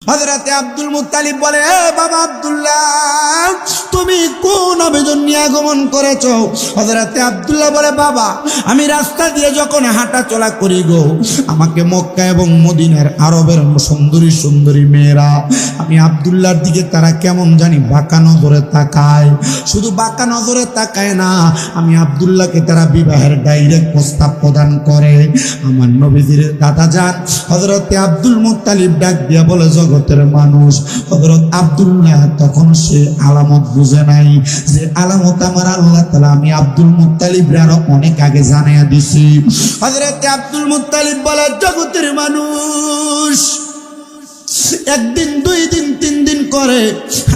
হযরতে Abdul Muttalib বলে, এ বাবা আব্দুল্লাহ, তুমি কোন আবেদন নিয়ে আগমন করেছো? হযরতে আব্দুল্লাহ বলে, বাবা আমি রাস্তা দিয়ে যখন হাঁটা চলা করি গো, আমাকে মক্কা এবং মদিনার আরবের সুন্দরী সুন্দরী মেয়েরা, আমি আব্দুল্লাহর দিকে তারা কেমন জানি বাঁকা নজরে তাকায়। শুধু বাঁকা নজরে তাকায় না, আমি আব্দুল্লাহকে তারা বিবাহের ডাইরেক্ট প্রস্তাব প্রদান করে। আমার নবীজির দাদা যান হযরতে আব্দুল মুত্তালিব ডাক দিয়া বলে, জগতের মানুষ, হযরত আব্দুল্লাহ তখন সে আলামত বুঝে নাই যে আলামত আমার আল্লাহ তাআলা আমি আব্দুল মুত্তালিবরে আরো অনেক আগে জানিয়ে দিছি। হযরতে আব্দুল মুত্তালিব বলে, জগতের মানুষ, একদিন দুই দিন তিন দিন করে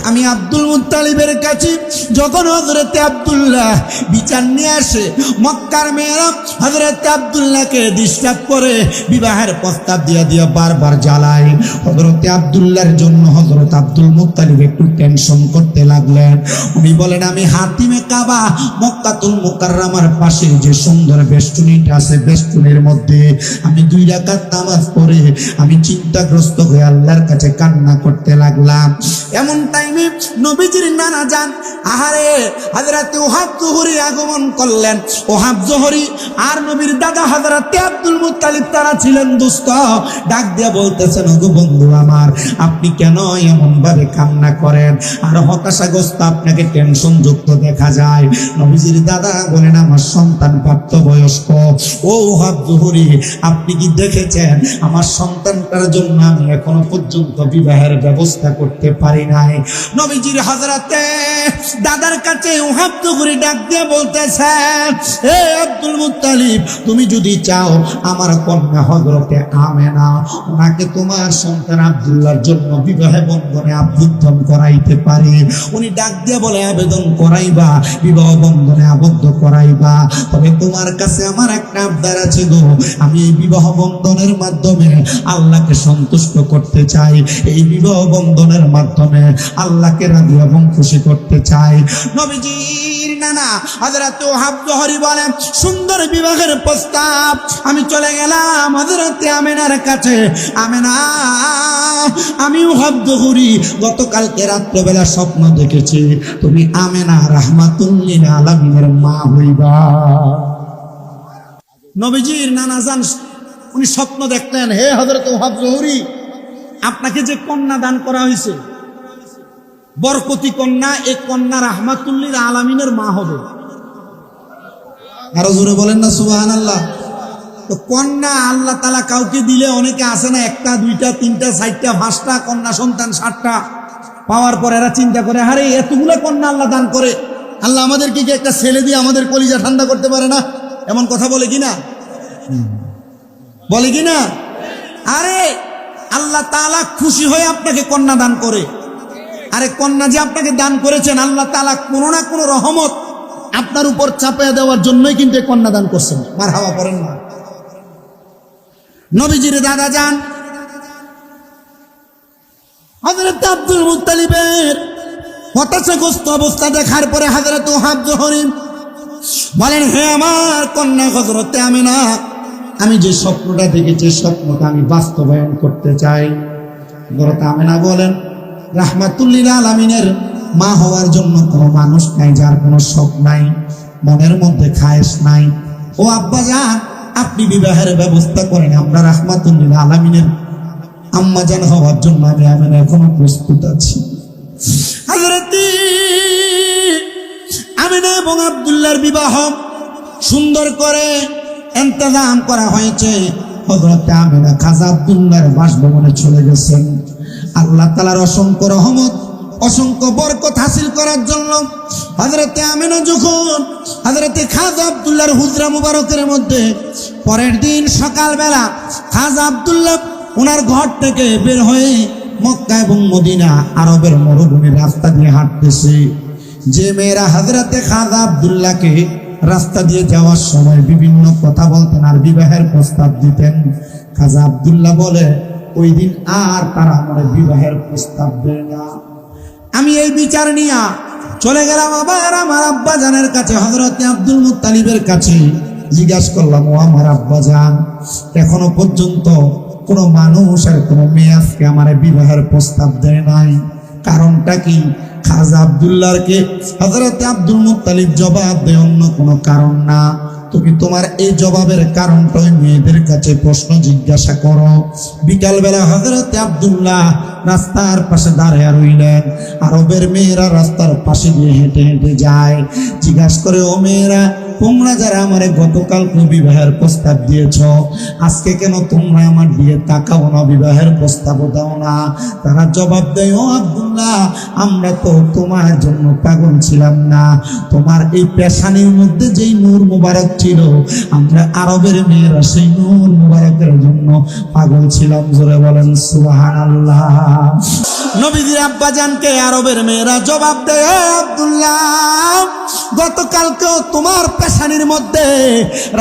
আমি আব্দুল মুত্তালিবের কাছে যখন হযরতে আব্দুল্লাহ বিচার নিয়ে আসে, মক্কার মেয়েরা হযরতে আব্দুল্লাহকে ডিস্টার্ব করে বিবাহের প্রস্তাব দিয়া দিয়া বারবার জ্বালায়। হযরতে আব্দুল্লাহর জন্য হযরত আব্দুল মুত্তালিব একটু টেনশন করতে লাগলেন। উনি বলেন, আমি হাতিমে কাবা মক্কাতুল মুকাররমার পাশে যে সুন্দর বেষ্টনীটা আছে, বেষ্টনীর মধ্যে আমি 2 রাকাত নামাজ পড়ে আমি চিন্তাগ্রস্ত হয়ে আল্লাহর কাছে কান্না করতে লাগলাম। এমন টাইমে নবীজির নানা যান আহারে হযরতে ওহাব জোহরি আগমন করলেন। ওহাব জোহরি আর নবীর দাদা হযরতে আব্দুল মুত্তালিব তারা ছিলেন দুস্থ। ডাক দিয়া বলতেছেন, ওগো বন্ধু আমার, আপনি কেন এমন ভাবে কান্না করেন আর হতাশাগ্রস্ত, আপনাকে টেনশন যুক্ত দেখা যায়? নবীজির দাদা বলেন, আমার সন্তান প্রাপ্তবয়স্ক। ও ওহাব জোহরি, আপনি কি দেখেছেন আমার সন্তানটার জন্য আমি এখনো পর্যন্ত বিবাহের ব্যবস্থা করতে পারি নাই। নবীজির হযরতে দাদার কাছে ওহাব জোহরি ডাক দিয়ে বলতেছেন, হে আব্দুল মুত্তালিব, তুমি যদি চাও আমার কন্যা হযরতে আমেনা, ওনাকে তোমার সন্তান আব্দুল্লাহর জন্য বিবাহে বন্ধনে আবদ্ধ করাইতে পারি। উনি ডাক দিয়ে বলে, আবেদন করাইবা, বিবাহ বন্ধনে আবদ্ধ করাইবা, তবে তোমার কাছে আমার একটা আবদার আছে গো, আমি এই বিবাহ বন্ধনের মাধ্যমে আল্লাহকে সন্তুষ্ট করতে চাই, এই বিবাহ বন্ধনের মাধ্যমে আল্লাহকে রাজি এবং খুশি করতে চাই। নবীজির নানা হযরত ওহাব জোহরি বলেন, সুন্দর বিবাহের প্রস্তাব। আমি চলে গেলাম হযরতে আমেনার কাছে। আমেনা, আমি ওহাব জোহরি গতকালকে রাত্রেবেলা স্বপ্ন দেখেছি, তুমি আমেনা রাহমাতুল লিল আলামিনের মা হইবা। নবীজির নানা যান উনি স্বপ্ন দেখলেন, হে হযরত ওহাব জোহরি, আপনাকে যে কন্যা দান করা হয়েছে বরকতি কন্যা, এই কন্যা রাহমাতুল লিল আলামিনের মা হবে। আরো জোরে বলেন না সুবহানাল্লাহ। তো কন্যা আল্লাহ তাআলা কাউকে দিলে, অনেকে আছে না, 1টা 2টা 3টা 4টা 5টা কন্যা সন্তান 7টা পাওয়ার পর এরা চিন্তা করে, আরে এতগুলো কন্যা আল্লাহ দান করে, আল্লাহ আমাদেরকে কি একটা ছেলে দিয়ে আমাদের কলিজা ঠান্ডা করতে পারে না? এমন কথা বলে কিনা, বলে কিনা? আরে আল্লাহ তাআলা খুশি হয়ে আপনাকে কন্যা দান করে। আরে কন্যা যে আপনাকে দান করেছেন, আল্লাহ তাআলা কোনো না কোনো রহমত আপনার উপর চাপিয়ে দেওয়ার জন্যই কিন্তু কন্যা দান করছেন। মারহাবা করেন না। নবীজির দাদা যান হযরত আব্দুল মুত্তালিবের হতাশাগ্রস্ত অবস্থা দেখার পরে হযরত ওহাব জোহরি বলেন, হে আমার কন্যা হযরতে আমেনা, আমি যে স্বপ্নটা দেখেছি স্বপ্নটা আমি বাস্তবায়ন করতে চাই। হযরত আমেনা বলেন, রাহমাতুল লিল আলামিনের মা হওয়ার জন্য কোনো মানুষ নাই যার কোনো শখ নাই, মনের মধ্যে খায়েশ নাই। ও আব্বা জান, আপনি বিবাহের ব্যবস্থা করেন, আমরা রাহমাতুল লিল আলামিনের আম্মা জান হওয়ার জন্য আমি আমেনা এখনো প্রস্তুত আছি। হযরতে আমেনা এবং আব্দুল্লাহর বিবাহ সুন্দর করে ইন্তজাম করা হয়েছে। হযরতে আমেনা খাজা আব্দুল্লাহর বাসভবনে চলে গেছেন। আল্লাহ তাআলার অসংখ্য রহমত, অসংখ্য বরকত হাসিল করার জন্য হযরতে আমেনা যখন হযরতে খাজা আব্দুল্লাহর হুজরা মুবারকের মধ্যে পরের দিন সকালবেলা খাজা আব্দুল্লাহ ওনার ঘর থেকে বের হয়ে মক্কা এবং মদিনা আরবের মরুভূমির রাস্তা দিয়ে হাঁটতেছে। যে মেয়েরা হযরতে খাজা আব্দুল্লাহকে রাস্তা দিয়ে যাওয়ার সময় বিভিন্ন কথা বলতেন আর বিবাহের প্রস্তাব দিতেন, খাজা আব্দুল্লাহ বলে, ওই দিন আর তারা আমার বিবাহের প্রস্তাব দেয় না। আমি এই বিচার নিয়ে চলে গেলাম আবার আমার আব্বা জানের কাছে, হযরতে আব্দুল মুত্তালিবের কাছে। জিজ্ঞাসা করলাম, ও আমার আব্বা জান, এখনো পর্যন্ত কোনো মানুষ আর কোনো মেয়ে আজকে আমার বিবাহের প্রস্তাব দেয় নাই। কারণটা কি? খাজা আব্দুল্লাহকে হযরত আব্দুল মুত্তালিব জবাব দেয়, অন্য কোনো কারণ না। তুমি তোমার এই জবাবের কারণটা ওই মেয়েদের কাছে প্রশ্ন জিজ্ঞাসা করো। বিকালবেলা হযরত আব্দুল্লাহ রাস্তার পাশে দাঁড়িয়ে রইলেন। আরবের মেয়েরা রাস্তার পাশে দিয়ে হেঁটে হেঁটে যায়। জিজ্ঞাসা করে, ও মেয়েরা, তোমরা যারা আমারে গতকাল বিবাহের প্রস্তাব দিয়েছ, আজকে কেন তোমরা আমার বিয়ে তাকাও না, বিবাহের প্রস্তাবও দাও না? তারা জবাব দেয়, ও আব্দুল্লাহ, আমরা তো তোমার জন্য পাগল ছিলাম না। তোমার এই পেশানির মধ্যে যেই নূর মুবারক ছিল, আমরা আরবের মেয়েরা সেই নূর মুবারকের জন্য পাগল ছিলাম। জোরে বলেন সুবহানাল্লাহ। নবীজির আব্বাজানকে আরবের মেয়েরা জবাব দেয়, আব্দুল্লাহ, গতকালকেও তোমার পেশানির মধ্যে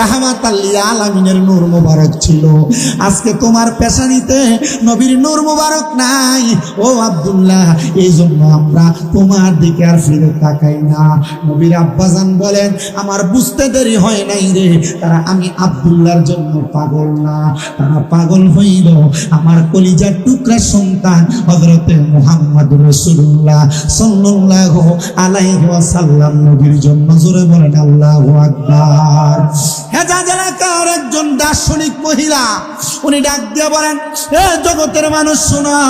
রাহমাতাল লিল আলামিনের নূর মুবারক ছিল, আজকে তোমার পেশানিতে নবীর নূর মুবারক নাই। ও আব্দুল্লাহ, এই জন্য আমরা তোমার দিকে আর ফিরে তাকাই না। নবীর আব্বাজান বলেন, আমার বুঝতে দেরি হয় নাই রে, তারা আমি আব্দুল্লাহর জন্য পাগল না, তারা পাগল হইল আমার কলিজার টুকরা সন্তান হযরতে মুহাম্মদুর রাসূলুল্লাহ সাল্লাল্লাহু আলাইহি ওয়াসাল্লাম নবীর জন্য। জোরে বলেন আল্লাহু আকবার। হেজাজ এলাকার একজন দার্শনিক মহিলা, উনি ডাক দিয়ে বলেন, এ জগতের মানুষ শোনো,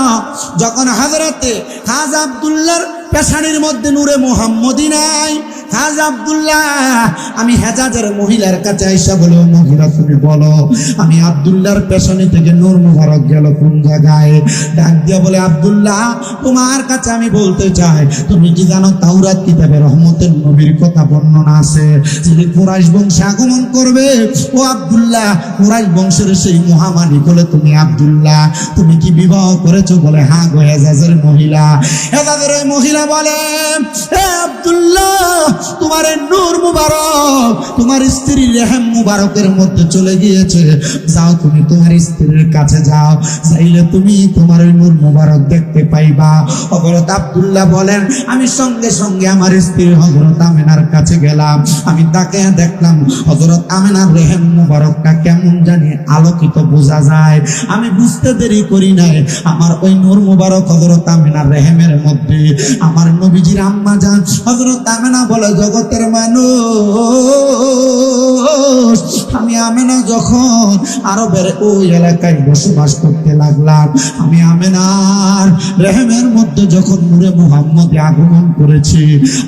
যখন হযরতে খাজা আব্দুল্লাহর পেশানির মধ্যে নূরে মুহাম্মদী নাই, খাজা আব্দুল্লাহ, আমি হেজাজের মহিলার কাছে আইসা বলে, মহিলা তুমি বলো, আমি আব্দুল্লাহর পেছনে থেকে নূর মুবারক গেল কোন জায়গায়? ডাক দিয়া বলে, আব্দুল্লাহ, তোমার কাছে আমি বলতে চাই, তুমি কি জানো তাওরাত কিতাবে রহমতের নবীর কথা বর্ণনা আছে, যিনি কুরাইশ বংশে আগমন করবে। ও আব্দুল্লাহ, কুরাইশ বংশের সেই মহামানী বলে তুমি আব্দুল্লাহ, তুমি কি বিবাহ করেছো? বলে, হ্যাঁ গো। হেজাজের মহিলা, হেজাজের ওই মহিলা বলে, হে আব্দুল্লাহ, তোমার নূর মুবারক তোমার স্ত্রীর রেহেম মুবারকের মধ্যে চলে গিয়েছে, যাও তুমি তোমার স্ত্রীর কাছে যাও, চাইলে তুমি তোমার ওই নূর মুবারক দেখতে পাইবা। হযরত আব্দুল্লাহ বলেন, আমি সঙ্গে সঙ্গে আমার স্ত্রী হযরত আমেনার কাছে গেলাম। আমি তাকে দেখলাম হযরত আমেনার রেহেম মুবারকটা কেমন জানি আলোকিত বোঝা যায়। আমি বুঝতে দেরি করি নাই, আমার ওই নূর মুবারক হযরত আমেনার রেহেমের মধ্যে আমার নবীজির আম্মা জান হযরত আমেনা বলে, জগতের মানুষ, আমি আমেনা যখন আরবের ওই এলাকায় বসবাস করতে লাগলাম, আমি আমেনার রেহেমের মধ্যে যখন নূরে মুহাম্মদী আগমন করেছে,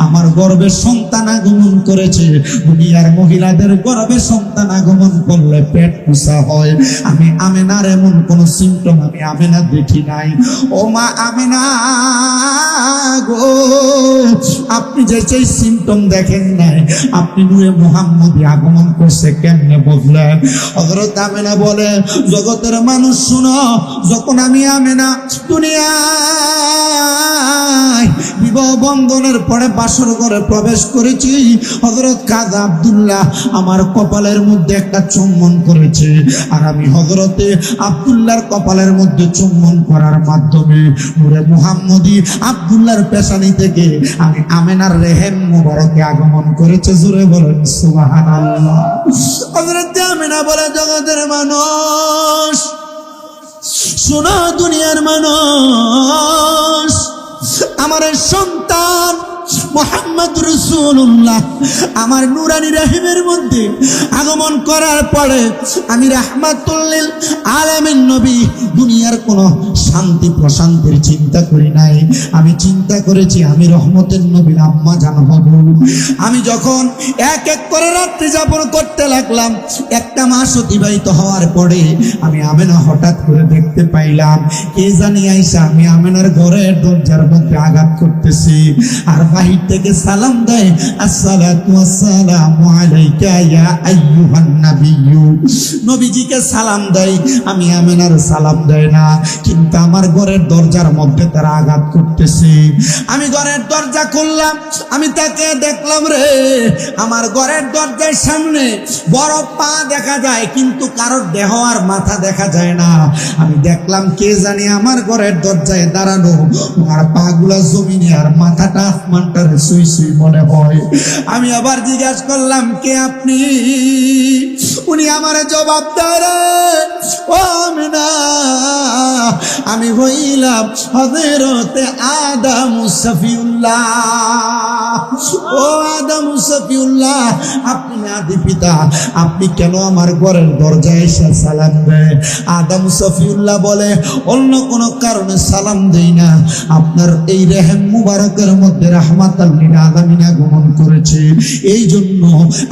আমার গর্ভে সন্তান আগমন করেছে। দুনিয়ার মহিলাদের গর্ভে সন্তান আগমন করলে পেট পুষা হয়, আমি আমেনার এমন কোন সিমটম আমি আমেনা দেখি নাই। ও মা আমেনা গো, আপনি যে সেই সিমটম দেখেন নাই, আপনি নূরে মুহাম্মদী আগমন করছে কেমনে বুঝলেন? হযরত আমেনা বলে, জগতের মানুষ শুনো, যখন আমি আমেনা দুনিয়ায় বিবাহ বন্ধনের পরে বাসর ঘরে প্রবেশ করেছি, হযরত খাজা আব্দুল্লাহ আমার কপালের মধ্যে একটা চুম্বন করেছে, আর আমি হযরতে আব্দুল্লাহর কপালের মধ্যে চুম্বন করার মাধ্যমে নূরে মুহাম্মদী আব্দুল্লাহর পেশানি থেকে আমি আমেনার রেহেম মুবারকে আগমন করেছে। জোরে বলেন সুবহানাল্লাহ। হযরত আমেনা বলে, জগতের মানুষ শোনো, দুনিয়ার মানুষ, আমার সন্তান মুহাম্মদ রাসূলুল্লাহ আমার নুরানি রহিমের মধ্যে আগমন করার পরে আমি রাহমাতুল লিল আলামিন নবী দুনিয়ার কোনো শান্তি প্রশান্তির চিন্তা করি নাই। আমি চিন্তা করেছি আমি রহমতের নবীর আম্মা জান হব। আমি যখন এক এক করে রাত্রি যাপন করতে লাগলাম, একটা মাস অতিবাহিত হওয়ার পরে আমি আমেনা হঠাৎ করে দেখতে পাইলাম কে জানি আইসা আমি আমেনার ঘরের দরজার মধ্যে আঘাত করতেছি, আর বাহির থেকে সালাম দেয়, আসসালাতু ওয়াসসালামু আলাইকা ইয়া আইয়ুহান নাবিয়্যু। নবীজিকে সালাম দেয়, আমি আমেনার সালাম দেয় না, কিন্তু আমার ঘরের দরজার মধ্যে তারা আঘাত করতেছে। আমি ঘরের দরজা খুললাম, আমি তাকে দেখলাম রে, আমার ঘরের দরজার সামনে বড় পা দেখা যায়, কিন্তু কারোর দেহ আর মাথা দেখা যায় না। আমি দেখলাম কে জানি আমার ঘরের দরজায় দাঁড়ানো, আর পা গুলা জমিনে আর মাথাটা আসমানটার সুই সুই মনে হয়। আমি আবার জিজ্ঞাসা করলাম, কে আপনি? উনি আমারে জবাব দেয়, ও আমিনা, আমি হইলাম হযরতে আদম সফিউল্লাহ। ও আদম সফিউল্লাহ, আপনি আদি পিতা, আপনি কেন আমার ঘরের দরজায় এসে সালাম দেন? আদম সফিউল্লাহ বলে, অন্য কোন কারণে সালাম দেই না, আপনার এই রেহেম মুবারকের মধ্যে রাহমাতাল লিল আলামিন আগমন করেছে, এই জন্য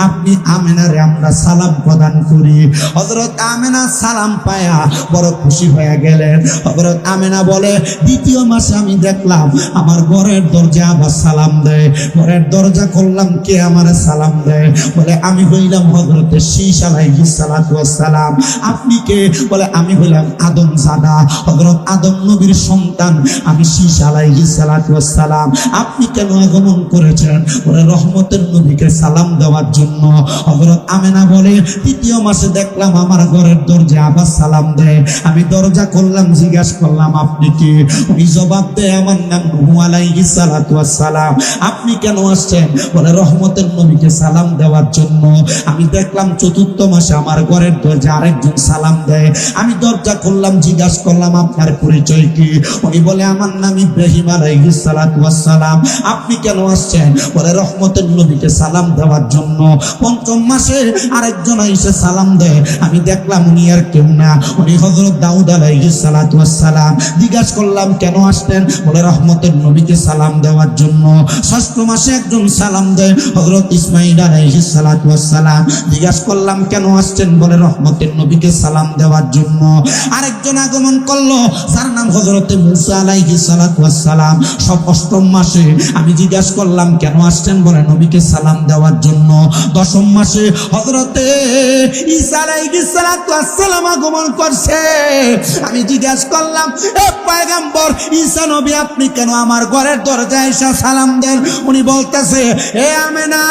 আপনি আমেনারে আমরা সালাম প্রদান করি। হযরত আমেনা সালাম পায়া বড় খুশি হয়ে গেলেন। হযরত আমেনা বলে, দ্বিতীয় মাসে আমি দেখলাম আমার ঘরের দরজা আবার সালাম দেয়। ঘরের দরজা খুললাম, কে আমার সালাম দেয়? বলে, আমি হইলাম হযরতে শীশ আলাইহিস সালাতু ওয়াস সালাম। আপনি কে? বলে, আমি হইলাম আদম জাদা, হযরত আদম নবীর সন্তান, আমি শীশ আলাইহিস সালাতু ওয়াস সালাম। আপনি কেন আগমন করেছেন? বলে, রহমতের নবীকে সালাম দেওয়ার জন্য। হযরত আমেনা বলে, তৃতীয় মাসে দেখলাম আমার ঘরের দরজা আবার সালাম দেয়। আমি দরজা খুললাম, জিজ্ঞাসা করলাম, আপনি কি? উনি জবাব দেয়, আমার নাম নূহ আলাইহিস সালাতু ওয়াস সালাম। আপনি কেন আসছেন? বলে, রহমতের নবীকে সালাম দেওয়ার জন্য। আমি দেখলাম চতুর্থ মাসে আমার ঘরের দরজা আরেকজন সালাম দেয়। আমি দরজা খুললাম, জিজ্ঞাসা করলাম, আপনার পরিচয় কি? উনি বলে, আমার নাম ইব্রাহিম আলাইহিস সালাতু ওয়াস সালাম। আপনি কেন আসছেন? বলে, রহমতের নবীকে সালাম দেওয়ার জন্য। পঞ্চম মাসে আরেকজন এসে সালাম দেয়। আমি দেখলাম উনি আর কেউ না, উনি হযরত দাউদ আলাইহিস সালাতু ওয়াস সালাম। জিজ্ঞাসা করলাম, কেন আসতেন? বলে, রহমতের নবীকে সালাম দেওয়ার জন্য। ষষ্ঠ মাসে একজন সালাম দেয়, হযরত ইসমাঈল আলাইহিস সালাতু ওয়াস সালাম। জিজ্ঞাসা করলাম, কেন আসছেন? বলে, রহমতের নবীকে সালাম দেওয়ার জন্য। আরেকজন আগমন করলো, যার নাম হযরতে মূসা আলাইহিস সালাতু ওয়াস সালাম। সব অষ্টম মাসে আমি জিজ্ঞাসা করলাম, কেন আসছেন? বলে, নবীকে সালাম দেওয়ার জন্য। দশম মাসে হযরতে ঈসা আলাইহিস সালাতু ওয়াস সালাম আগমন করছে। আমি জিজ্ঞাসা করলাম, এ পয়গম্বর ঈসা নবী, আপনি কেন আমার ঘরের দরজায় এসে সালাম দেন? উনি বলতেছে, এ আমেনা,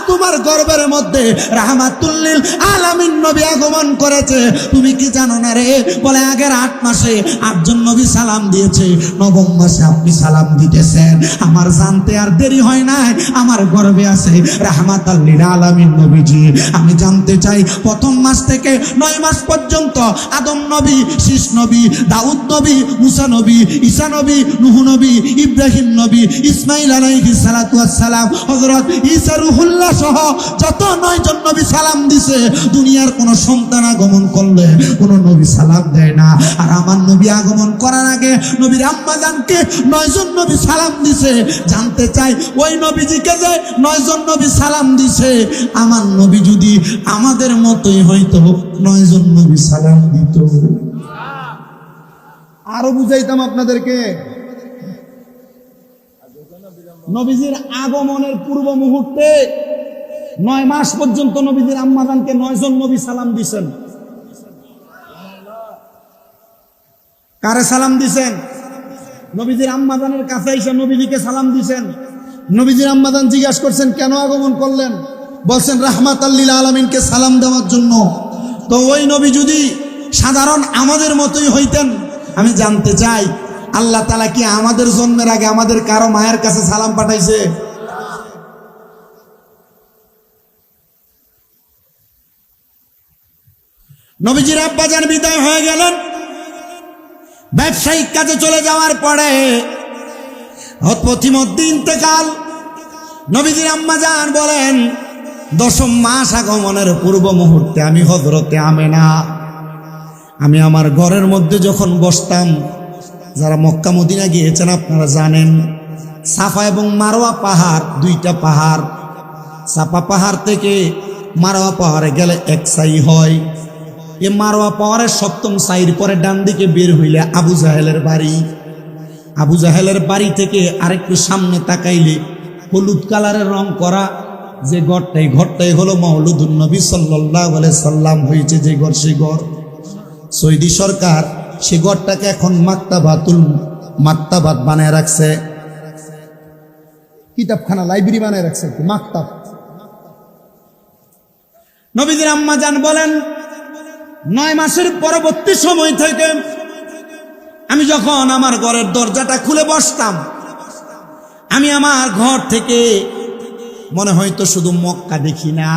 তোমার গর্ভের মধ্যে রাহমাতুল লিল আলামিন নবী আগমন করেছে, তুমি কি জানো না রে? বলে, আগের 8 মাসে 8 জন নবী সালাম দিয়েছে, নবম মাসে আপনি সালাম দিতেছেন। আমার জানতে আর দেরি হয় নাই, আমার গর্ভে আছে রাহমাতুল লিল আলামিন নবীজি। আমি জানতে চাই, প্রথম মাস থেকে 9 মাস পর্যন্ত আদম নবী, শীষ নবী, দাউদ নবী, মূসা নবী, ঈসা নবী, নূহ নবী, ইব্রাহিম নবী, ইসমাঈল আলাইহিস সালাতু ওয়াস সালাম, হযরত ঈসা রূহুল্লাহ সহ যত 9 জন নবী সালাম দিছে। দুনিয়ার কোন সন্তান আগমন করলে কোন নবী সালাম দেয় না। আর আমার নবী আগমন করার আগে নবীর আম্মা জানকে 9 জন নবী সালাম দিছে। জানতে চাই, ওই নবীজিকে যে 9 জন নবী সালাম দিছে, আমার নবী যদি আমাদের মতোই হইতো, 9 জন নবী সালাম দিত। আরো বুঝাইতাম আপনাদেরকে। নবীজির আগমনের পূর্ব মুহূর্তে 9 মাস পর্যন্ত নবীজির আম্মাজানকে 9 জন নবী সালাম দিছেন। কারে সালাম দিছেন? নবীজির আম্মাজানের কাছে এসে নবীজিকে সালাম দিছেন। নবীজির আম্মাজান জিজ্ঞাসা করছেন, কেন আগমন করলেন? বলছেন, রাহমাতাল লিল আলামিনকে সালাম দেওয়ার জন্য। তো ওই নবী যদি সাধারণ আমাদের মতোই হইতেন, আমি জানতে চাই, আল্লাহ তাআলা কি আমাদের জন্মের আগে আমাদের কারো মায়ের কাছে সালাম পাঠাইছে? নবীজির আব্বাজান বিদায় হয়ে গেলেন। ব্যবসায়িক কাজে চলে যাওয়ার পরে প্রতিমধ্যে ইন্তেকাল। নবীজির আম্মাজান বলেন, 10ম মাস আগমনের পূর্ব মুহূর্তে আমি হযরতে আমেনা, আমি আমার ঘরের মধ্যে যখন বসতাম, যারা মক্কা মদিনা গিয়েছেন আপনারা জানেন, সাফা এবং মারওয়া পাহাড়, 2টা পাহাড়। সাফা পাহাড় থেকে মারওয়া পাহাড়ে গেলে এক সাই হয়। এই মারওয়া পাহাড়ের 7ম সাইর পরে ডান দিকে বের হইলে আবু জাহেলের বাড়ি। আবু জাহেলের বাড়ি থেকে আরেকটু সামনে তাকাইলে হলুদ কালারের রং করা যে ঘরটাই হলো মওলুদুন নবী সাল্লাল্লাহু আলাইহি সাল্লাম হয়েছে যে ঘর, সেই ঘর সৌদি সরকার সে ঘরটাকে এখন মাকতাবাত বানায় রাখছে, কিতাবখানা, লাইব্রেরি বানায় রাখছে, মাকতাব। নবীজির আম্মাজান বলেন, 9 মাসের পরবর্তী সময় থেকে আমি যখন আমার ঘরের দরজাটা খুলে বসতাম, আমি আমার ঘর থেকে মনে হয়তো শুধু মক্কা দেখি না,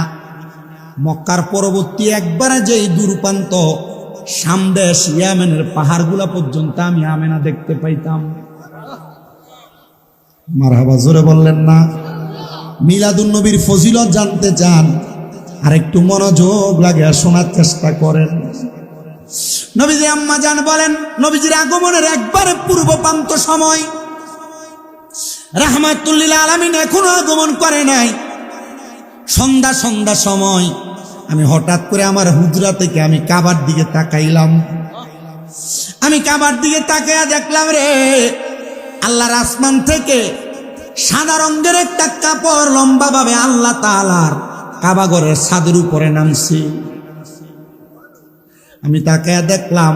মক্কার পরবর্তী একবারে যেই দূরপ্রান্ত সামদেশ ইয়ামেনের পাহাড়গুলা পর্যন্ত আমি আমেনা দেখতে পাইতাম। মারহাবা, জোরে বললেন না? মিলাদুন নবীর ফজিলত জানতে চান? আর একটু মনোযোগ লাগে শোনার চেষ্টা করেন। নবীজি আম্মা জান বলেন, নবীজির আগমনের একবারে পূর্ব প্রান্ত সময়, রাহমাতুল লিল আলামিন এখনো আগমন করে নাই। সন্ধ্যা সময় আমি হঠাৎ করে আমার হুজরা থেকে আমি কাবার দিকে তাকাইলাম। আমি কাবার দিকে তাকাইয়া দেখলাম রে, আল্লাহর আসমান থেকে সাদা রঙের একটা কাপড় লম্বা ভাবে আল্লাহ তাআলার কাবাঘরের ছাদের উপরে নামছে। আমি তাকাইয়া দেখলাম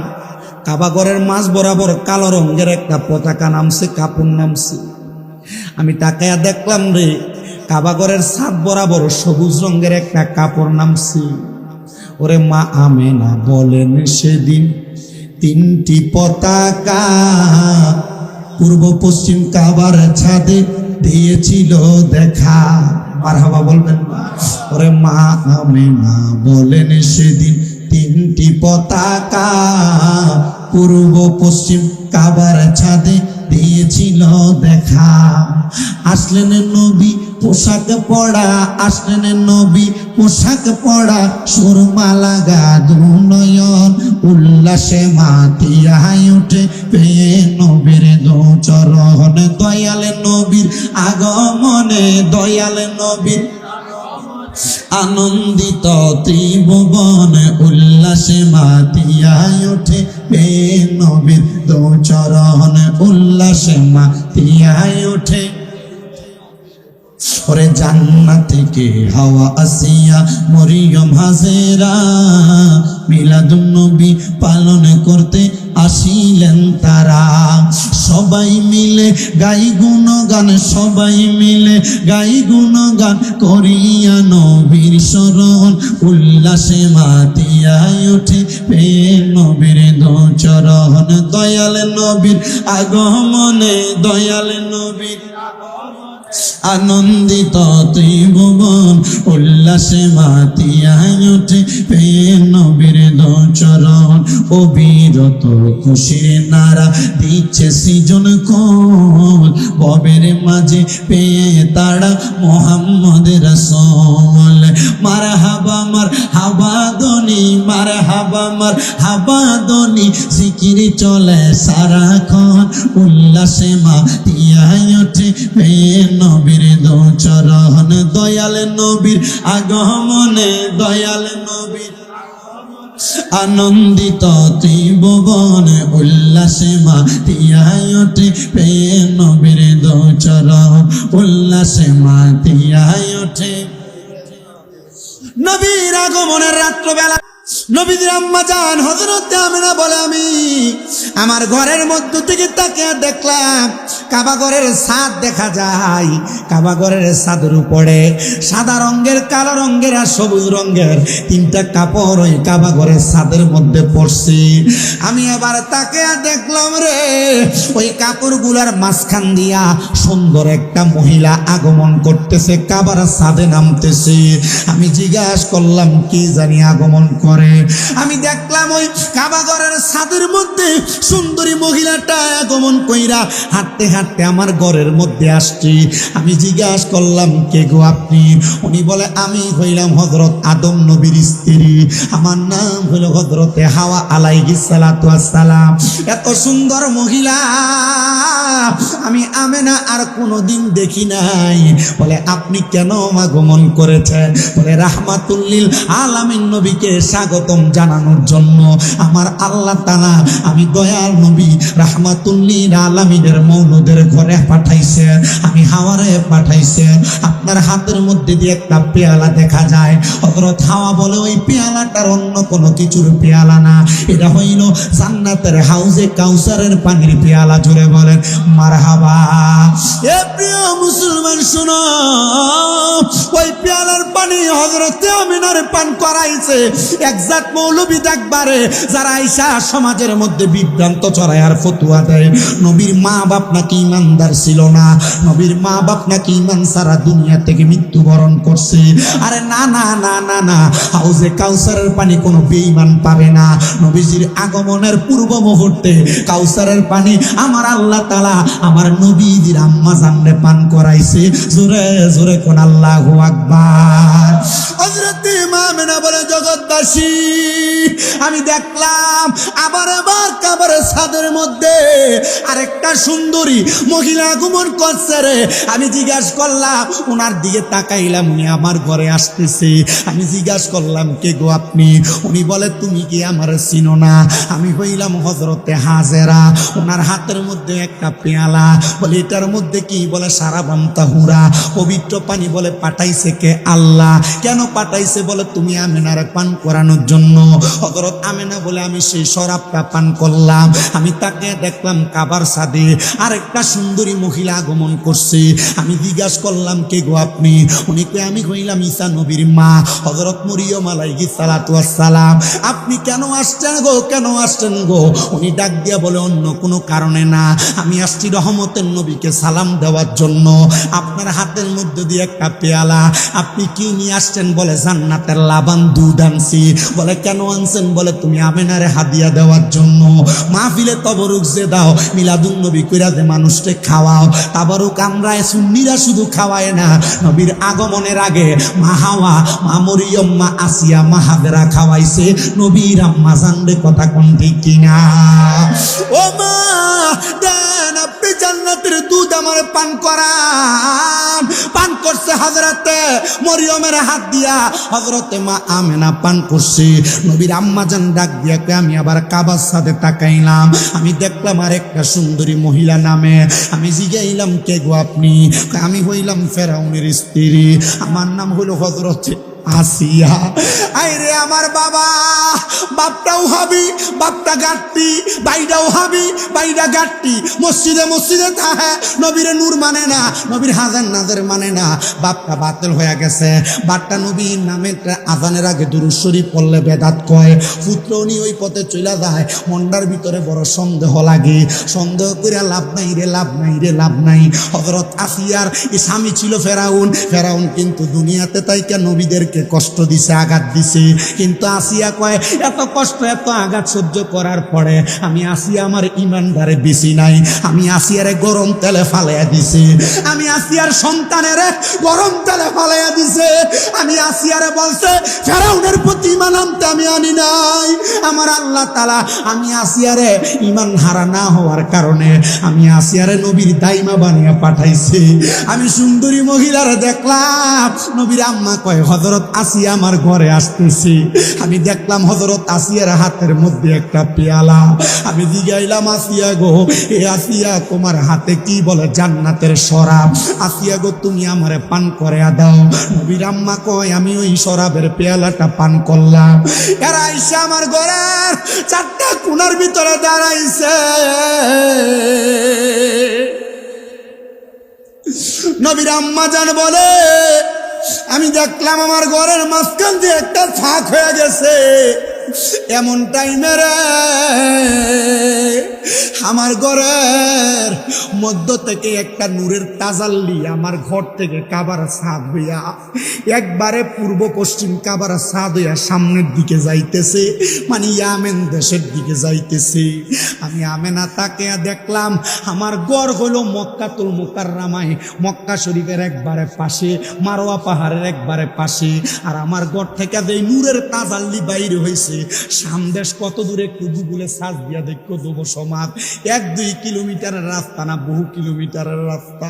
কাবাঘরের মাঝ বরাবর কালো রঙের একটা পতাকা নামছে, কাপড় নামছে। আমি তাকাইয়া দেখলাম রে, কাবাঘরের ছাদ বরাবর সবুজ রঙের একটা কাপড় নামছে। ওরে মা আমেনা বলেন, সেদিন তিনটি পতাকা পূর্ব পশ্চিম কাবার ছাদে দিয়েছিল দেখা। মারহাবা বলবেন? ওরে মা আমেনা বলেন, সেদিন তিনটি পতাকা পূর্ব পশ্চিম কাবার ছাদে দিয়েছিল দেখা। আসলেন নবী পোশাক পড়া, আসলেন নবী পোশাক পড়া, সুরমা লাগা দুনয়ন, উল্লাসে মাতিয়ায় উঠে পেয়ে নবীর দু চরণ। দয়াল নবীর আগমনে, দয়াল নবীর আনন্দিত ত্রিভুবন, উল্লাসে মাতিয়ায় ওঠে পেয়ে নবীর দু চরণ, উল্লাসে মাতিয়ায় ওঠে। ওরে জান্নাত থেকে হাওয়া আসিয়া মরিয়ম হাজেরা মিলাদুন নবী পালন করতে আসিলেন তারা। সবাই মিলে গাই গুণগান, সবাই মিলে গাই গুণগান, করিয়া নবীর শরণ, উল্লাসে মাতিয়ায় ওঠে পেয়ে নবীর দু চরণ। দয়াল নবীর আগমনে, দয়াল নবীর আনন্দিত ত্রিভুবন, উল্লাসে মাতিয়ায় ওঠে পেয়ে নবীর দু চরণ। অবিরত খুশির নারা দিচ্ছে সৃজন কোল, ববের মাঝে পেয়ে তারা মোহাম্মদ রাসূল। মারহাবা মার হাবাদনি, মারহাবা মার হাবাদনি, জিকির চলে সারাক্ষণ, উল্লাসে মাতিয়ায় ওঠে পেয়ে নবীর দু চরণ। দয়াল নবীর আগমনে, দয়াল নবীর আনন্দিত ত্রিভুবন, উল্লাসে মাতিয়ায় ওঠে পেয়ে নবীর দু চরণ, উল্লাসে মাতিয়ায় ওঠে। নবীর আগমনের রাত্রবেলা নবীজির আম্মা জান হযরত আমিনা বলে, আমি আমার ঘরের মধ্য থেকে তাকিয়ে দেখলাম কাবাঘরের ছাদ দেখা যায়। কাবাঘরের ছাদের উপরে সাদা রঙের, কালো রঙের আর সবুজ রঙের তিনটা কাপড় ওই কাবাঘরের ছাদের মধ্যে পড়ছে। আমি এবার তাকিয়ে দেখলাম রে, ওই কাপড়গুলার মাঝখান দিয়া সুন্দর একটা মহিলা আগমন করতেছে, কাবার ছাদে নামতেছে। আমি জিজ্ঞাসা করলাম কি জানি আগমন করে। আমি দেখলাম ওই কাবাঘরের ছাদের মধ্যে সুন্দরী মহিলাটা আগমন কইরা হাঁটতে হাঁটতে আমার ঘরের মধ্যে আসছি। আমি জিজ্ঞাসা করলাম কে গো আপনি? উনি বলে আমি হইলাম হযরত আদম নবীর স্ত্রী, আমার নাম হইল হযরতে হাওয়া আলাইহিস সালাতু ওয়াস সালাম। এত সুন্দর মহিলা আমি আমেনা আর কোনোদিন দেখি নাই। বলে আপনি কেন আগমন করেছেন? বলে রাহমাতুল লিল আলামিন নবীকে স্বাগতম জানানোর জন্য আমার আল্লাহ তাআলা আমি দয়াল নবী রাহমাতুল লিল আলামিনের মৌলুদের ঘরে পাঠাইছে, আমি হাওয়ারে পাঠাইছে। আপনার হাতের মধ্যে দিয়ে একটা পেয়ালা দেখা যায়। হযরত হাওয়া বলে ওই পেয়ালাটার অন্য কোনো কিছুর পেয়ালা না, এটা হইল জান্নাতের হাউজে কাউসারের পানির পেয়ালা। জোরে বলেন মারহাবা। এ প্রিয় মুসলমান শুনো, ওই পেয়ালার পানি হযরতে আমিনার পান করাইছে। একজাত মৌলবী দেখবারে যারা আইসা সমাজের মধ্যে বিভ্রান্ত ছড়ায় আর ফতুয়া দেয় নবীর মা বাপ নাকি ইমানদার ছিল না, নবীর মা বাপ নাকি ইমান সারা দুনিয়া থেকে মৃত্যুবরণ করছে। আরে না না না না না, হাউজে কাউসারের পানি কোনো বেঈমান পাবে না। নবীজির আগমনের পূর্ব মুহূর্তে কাউসারের পানি আমার আল্লাহ তাআলা আমার নবীজির আম্মা জানরে পান করাইছে। জোরে জোরে কোন আল্লাহু আকবার। হযরত আমিনা বলে, জগৎবাসী আমি দেখলাম আবার কাবারের ছাদের মধ্যে আরেকটা সুন্দরী মহিলা আগমন করছে রে। আমি জিজ্ঞাসা করলাম, ওনার দিকে তাকাইলাম, উনি আমার ঘরে আসতেছে। আমি জিজ্ঞাসা করলাম, কে গো আপনি? উনি বলে, তুমি কি আমার চিনো না? আমি হইলাম হযরতে হাজেরা। ওনার হাতের মধ্যে একটা পেয়ালা, বলে এটার মধ্যে কি? বলে সারাবান তাহুরা, পবিত্র পানি। বলে পাঠাইছে কে? আল্লাহ। কেন পাঠাইছে? বলে তুমি আমিনারে পান করানোর জন্য। হযরত আমিনা বলে, আমি সেই শরাবটা পান করলাম। আমি তাকে দেখলাম কাবার ছাদে আরেকটা সুন্দরী মহিলা আগমন করছে। আমি জিজ্ঞাসা করলাম, কে গো আপনি? উনি কই, আমি হইলাম ঈসা নবীর মা হযরত মরিয়ম আলাইহিস সালাতু ওয়াস সালাম। আপনি কেন আসছেন গো? কেন আসছেন গো? উনি ডাক দিয়া বলে, অন্য কোনো কারণে না, আমি আসছি রহমতের নবীকে সালাম দেওয়ার জন্য। আপনার হাতের মধ্যে দিয়ে একটা পেয়ালা, আপনি কি নিয়ে আসছেন? বলে জান্নাতের লাবান দুধ আনছি। বলে কেন আনছেন? বলে তুমি আমিনারে হাদিয়া দেওয়ার জন্য। মাহফিলে তবরুক যে দাও, মিলাদুন নবী কইরা যে মানুষকে খাওয়াও, তাবরুক আমরা সুন্নিরা শুধু খাওয়ায় না, নবীর আগমনের আগে মা হাওয়া, মা মরিয়ম, মা আসিয়া, মা হাজেরা খাওয়াইছে নবীর আম্মা জানরে। কথা কোন ঠিক কিনা? ও মা দেন আপনি জান্নাতের দুধ আমার পান করান। পান করছে হযরতে মরিয়মের হাত দিয়া, হযরতে মা আমেনা পান করছে। নবীর আম্মা জান ডাক দিয়া কয়, আমি আবার কাবার সাথে তাকাইলাম, আমি দেখলাম আরেকটা সুন্দরী মহিলা নামে। আমি জিগাইলাম, কে গো আপনি? আমি হইলাম ফেরাউনের স্ত্রী, আমার নাম হলো হযরতে আসিয়া। আইরে আমার বাবা, বাপটাও হাবি, বাপটা গাট্টি, বাইটাও হাবি, বাইটা গাট্টি। মসজিদে মসজিদে থাকে, নবীরে নূর মানে না, নবীর হাজার নাজার মানে না। বাপটা বাতিল হয়ে গেছে। বাপটা নবীর নামে আজানের আগে দুরূদ শরীফ পড়লে বেদাত কয়। পুত্র উনি ওই পথে চলে যায়, মনটার ভিতরে বড় সন্দেহ লাগে। সন্দেহ করে লাভ নাই রে, লাভ নাই রে, লাভ নাই। হযরত আসিয়ার স্বামী ছিল ফেরাউন। ফেরাউন কিন্তু দুনিয়াতে তাইকা নবীদেরকে কষ্ট দিছে, আঘাত দিছে। কিন্তু আসিয়া কয়, এত কষ্ট এত আঘাত সহ্য করার পরে আমি আসিয়া আমার ইমানদারে বেশি নাই, আমি আসিয়ারে গরম তেলে ফালাইয়া দিছি, আমি আসিয়ার সন্তানেরে গরম তেলে ফালাইয়া দিছে। আমি আসিয়ারে বলছে ফেরাউনের প্রতি ইমান আনতে আমি আনি নাই। আমার আল্লাহ তাআলা আমি আসিয়ারে ইমান হারা না হওয়ার কারণে আমি আসিয়ারে নবীর দাইমা বানিয়ে পাঠাইছি। আমি সুন্দরী মহিলারে দেখলাম। নবীর আম্মা কয়, হযরত আসিয়া আমার ঘরে আসতেছি। আমি দেখলাম হযরত আসিয়ার হাতের মধ্যে একটা পেয়ালা। আমি জিগাইলাম, আসিয়া গো, এ আসিয়া তোমার হাতে কি? বলে জান্নাতের শরাব। আসিয়া গো, তুমি আমারে পান করে দাও। নবীর আম্মা কয়, আমি ওই শরাবের পেয়ালাটা পান করলাম। এরা আইসা আমার ঘরের চারটা কোণার ভিতরে দাঁড়াইছে। নবীর আম্মা জান বলে, আমি দেখলাম আমার ঘরের মাঝখান দিয়ে একটা ফাঁক হয়ে গেছে। এমন টাইমে রে আমার ঘরের মধ্য থেকে একটা নূরের তাজাল্লি আমার ঘর থেকে কাবার ছাদ হইয়া একবারে পূর্ব পশ্চিম কাবার ছাদ হইয়া সামনের দিকে যাইতেছে, মানে ইয়ামেন দেশের দিকে যাইতেছে। আমি আমেনা তাকে দেখলাম, আমার ঘর হলো মক্কাতুল মুকাররমায়, মক্কা শরীফের একবারে পাশে, মারোয়া পাহাড়ের একবারে পাশে। আর আমার ঘর থেকে যে নূরের তাজাল্লি বাইরে হয়েছে, সামদেশ কত দূরে একটু গুগলে সার্চ দিয়া দেখো দেবো সমাজ। 1-2 কিলোমিটারের রাস্তা না, বহু কিলোমিটারের রাস্তা।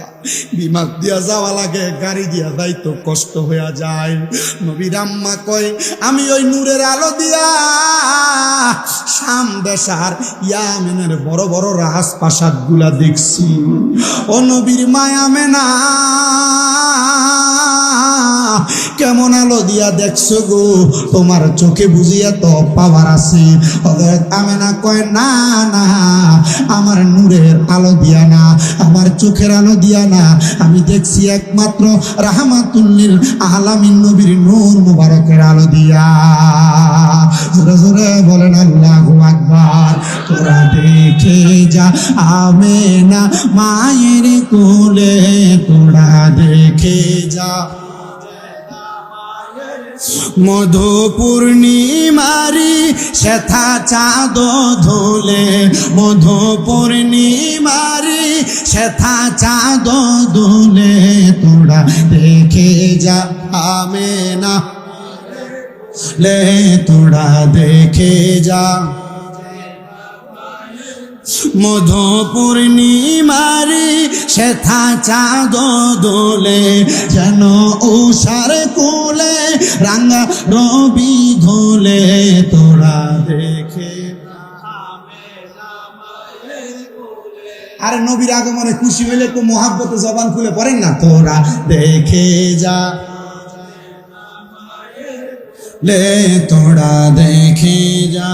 বিমান দিয়া যাওয়া লাগে, গাড়ি দিয়া যাইতো কষ্ট হয়ে যায়। নবীর আম্মা কয়, আমি ওই নূরের আলো দিয়া সামদেশার ইয়ামেনের বড় বড় রাজপ্রাসাদ গুলা দেখছি। ও নবীর মায়া মেনা, কেমন আলো দিয়া দেখছো গো, তোমার চোখে বুঝিয়া তো পাওয়ার আছে। হযরত আমেনা কয় না না, আমার নূরের আলো দিয়া না, আমার চোখের আলো দিয়া না, আমি দেখছি একমাত্র রাহমাতুল্লিল আলামিন নবীর নূর মুবারকের আলো দিয়া। জোরে জোরে বলেন আল্লাহু আকবার। তোরা দেখে যা আমেনা মায়ের কোলে, তোরা দেখে যা মধু পূর্ণিমারি শ্বেতা চাঁদ ধুলে, মধু পূর্ণিমারি শ্বেতা চাঁদ ধুলে, তোরা দেখে যা আমেনা লে, তোরা দেখে যা মধু পূর্ণিমারি শ্বেতা চাঁদ দোলে, যেন উষার কোলে রাঙা রবি ধোলে, তোরা দেখে। আরে নবীর আগমনে খুশি হইলে একটু মোহাব্বতে জবান খুলে পড়েন না, তোরা দেখে যা লে, তোরা দেখে যা।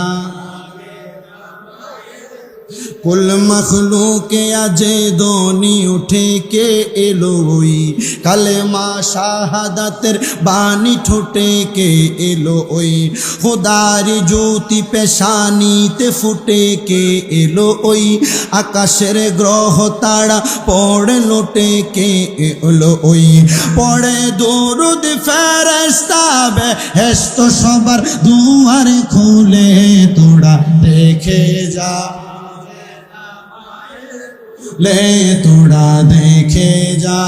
कुल मखलूक अजे दोनी उठे के एलोई, कलेमा शाहादतेर बानी ठुटे के एलोई, खुदारी ज्योति पेशानीते फुटे के एलोई, आकाशेर ग्रह तारा पड़े लोटे के एलोई, पड़े दुरूद फेरेस्ता बेहेश्त सबार दुआर खुले, तोड़ा देखे जा ले, তোরা দেখে যা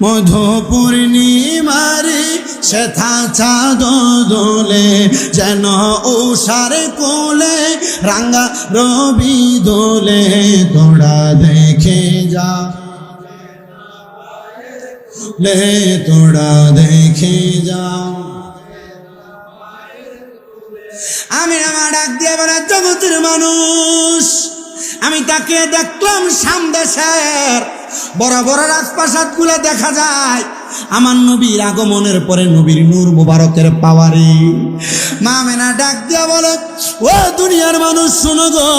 মধু পূর্ণিমারি শ্বেতা চাঁদ দোলে, যেন উষার কোলে রাঙা রবি দোলে, তোরা দেখে যা ले, তোরা দেখে যা। আমি আমার ডাক দিয়ে বলে, জগতের মানুষ, আমি তাকে দেখলাম সামদেশের বড় বড় রাজপ্রাসাদ গুলো দেখা যায় আমার নবীর আগমনের পরে নবীর নূর মুবারকের পাওয়ারে। মা আমেনা ডাক দিয়া বলে, ও দুনিয়ার মানুষ শোনো গো,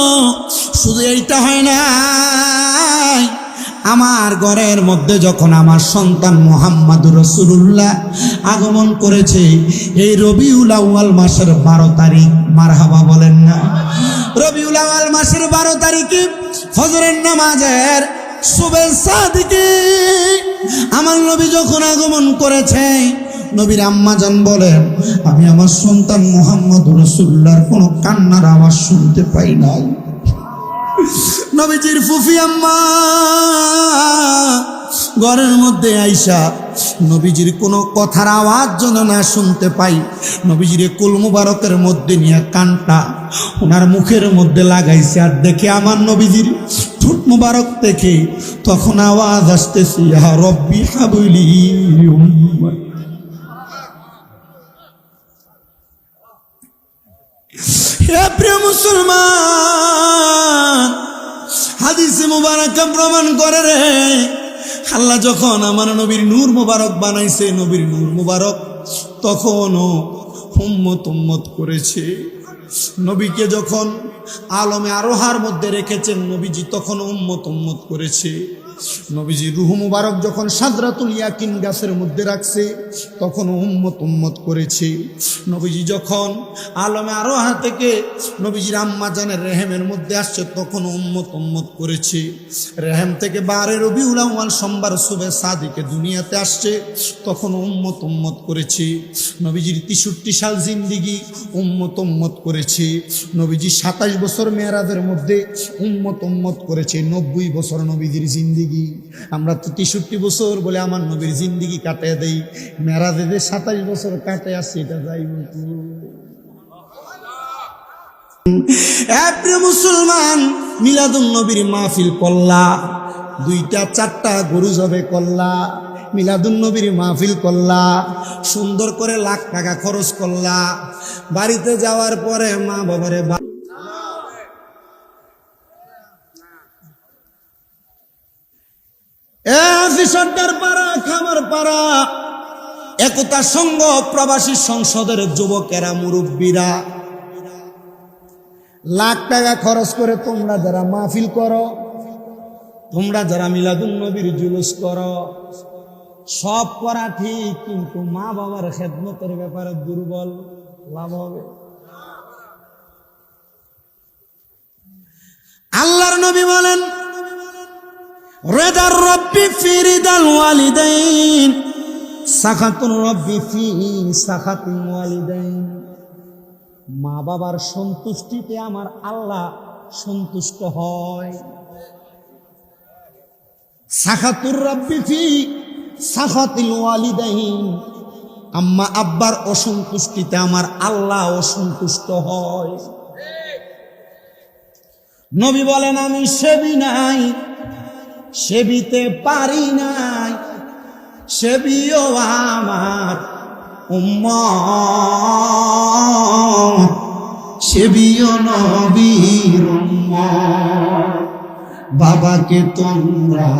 শুধু এইটা হয় না, আমার ঘরের মধ্যে যখন আমার সন্তান মুহাম্মদুর রাসূলুল্লাহ আগমন করেছে, এই রবিউল আউয়াল মাসের 12 তারিখ, মারহাবা বলেন না। রবিউল আউয়াল মাসের 12 তারিখে ফজরের নামাজের সুবে সাদিকে আমার নবী যখন আগমন করেছে, নবীর আম্মা জান বলেন, আমি আমার সন্তান মুহাম্মদুর রাসূলুল্লাহর কোনো কান্নার আওয়াজ শুনতে পাই নাই। নবীজির ফুফি আম্মা ঘরের মধ্যে আইসা নবীজির কোনো কথার আওয়াজ যেন না শুনতে পাই, নবীজির কুল মুবারকের মধ্যে নিয়ে কানটা ওনার মুখের মধ্যে লাগাইছে, আর দেখে আমার নবীজির ঠোঁট মুবারক থেকে তখন আওয়াজ আসতেছে, ইয়া রব্বি হাবলি উম্মাত। হে প্রিয় মুসলমান, হাদিসে মুবারকা প্রমাণ করে রে, আল্লাহ যখন আমার নবীর নূর মুবারক বানাইছে, নবীর নূর মুবারক তখনও উম্মত করেছে। নবীকে যখন আলমে আরোহার মধ্যে রেখেছেন, নবীজি তখন উম্মত করেছে। নবীজি রূহ মুবারক যখন সাদরাতুল ইয়াকিন গাছের মধ্যে রাখছে, তখন উম্মত করেছে। নবীজি যখন আলমে আরোহা থেকে নবীজির আম্মা জানের রেহেমের মধ্যে আসছে, তখন উম্মত করেছে। রেহেম থেকে 12 রবিউল আউয়াল সোমবার সুবে সাদিকে দুনিয়াতে আসছে, তখন উম্মত করেছে। নবীজির 63 সাল জিন্দিগি উম্মত করেছে। নবীজি 27 বছর মেরাজের মধ্যে উম্মত করেছে। 90 বছর নবীজির জিন্দিগি। আমরা তো 63 বছর বলে আমার নবীর জিন্দিগি কাটিয়ে দেই, মেরাজে যে 27 বছর কাটে আসছে, এটা যাই প্রিয় মুসলমান। মিলাদুন নবীর মাহফিল করলা, 2-4টা গরু জবে করলা, মিলাদুন নবীর মাহফিল করলা, সুন্দর করে লাখ টাকা খরচ করলা। বাড়িতে যাওয়ার পরে মা বাবারে নোয়াখালী সর্দার পাড়া, খামার পাড়া, একতা সংঘ, প্রবাসী সংসদের যুবকেরা, মুরব্বীরা লাখ টাকা খরচ করে তোমরা যারা মাহফিল করো, তোমরা যারা মিলাদুন নবীর জুলুস করো, সব করা ঠিক, কিন্তু মা বাবার খেদমতের ব্যাপারে দুর্বল। লাভ হবে? আল্লাহর নবী বলেন, রিদার রব্বি ফি রিদাল ওয়ালিদাইন, সাখাতুর রব্বি ফি সাখাতিল ওয়ালিদাইন। মা বাবার সন্তুষ্টিতে আমার আল্লাহ সন্তুষ্ট হয়। সাখাতুর রব্বি ফি সাখাতিল ওয়ালিদাইন, আম্মা আব্বার অসন্তুষ্টিতে আমার আল্লাহ অসন্তুষ্ট হয়। নবী বলেন, আমি সেবি নাই, সেবিতে পারি নাই, সেবিও আমার উম্মত, সেবিও নবীর উম্মত। বাবাকে তোমরা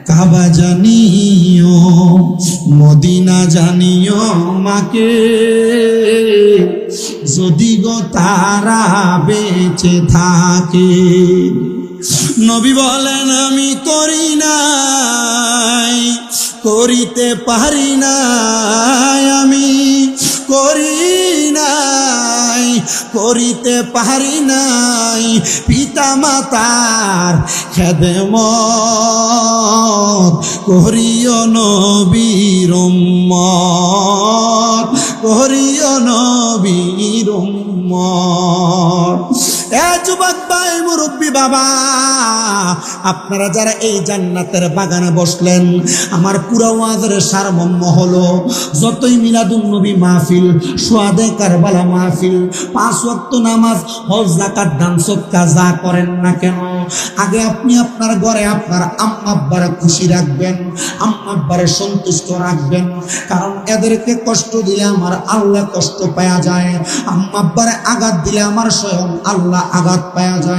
কাবা জানিও, মদিনা জানিও, মাকে যদি গো তারা বেঁচে থাকে। নবী বলেন, আমি করি নাই, করিতে পারি নাই, আমি করি নাই, করিতে পারি নাই পিতা মাতার খেদমত, করিও নবীর উম্মত, করিও নবীর উম্মত। এ যুবক ভাই, মুরব্বী বাবা, আপনারা যারা এই জান্নাতের বাগানে বসলেন, আমার পুরো ওয়াজের সারমর্ম হলো, যতই মিলাদুন নবী মাহফিল, সোয়াদে কারবালা মাহফিল, 5 ওয়াক্ত নামাজ, হজ, যাকাত, দান সদকা যা করেন না কেন, আগে আপনি আপনার ঘরে আপনার আম্মা আব্বারে খুশি রাখবেন, আম্মা আব্বারে সন্তুষ্ট রাখবেন। কারণ এদেরকে কষ্ট দিলে আমার আল্লাহ কষ্ট পাওয়া যায়, আম্মা আব্বারে আঘাত দিলে আমার স্বয়ং আল্লাহ আঘাত পাওয়া যায়।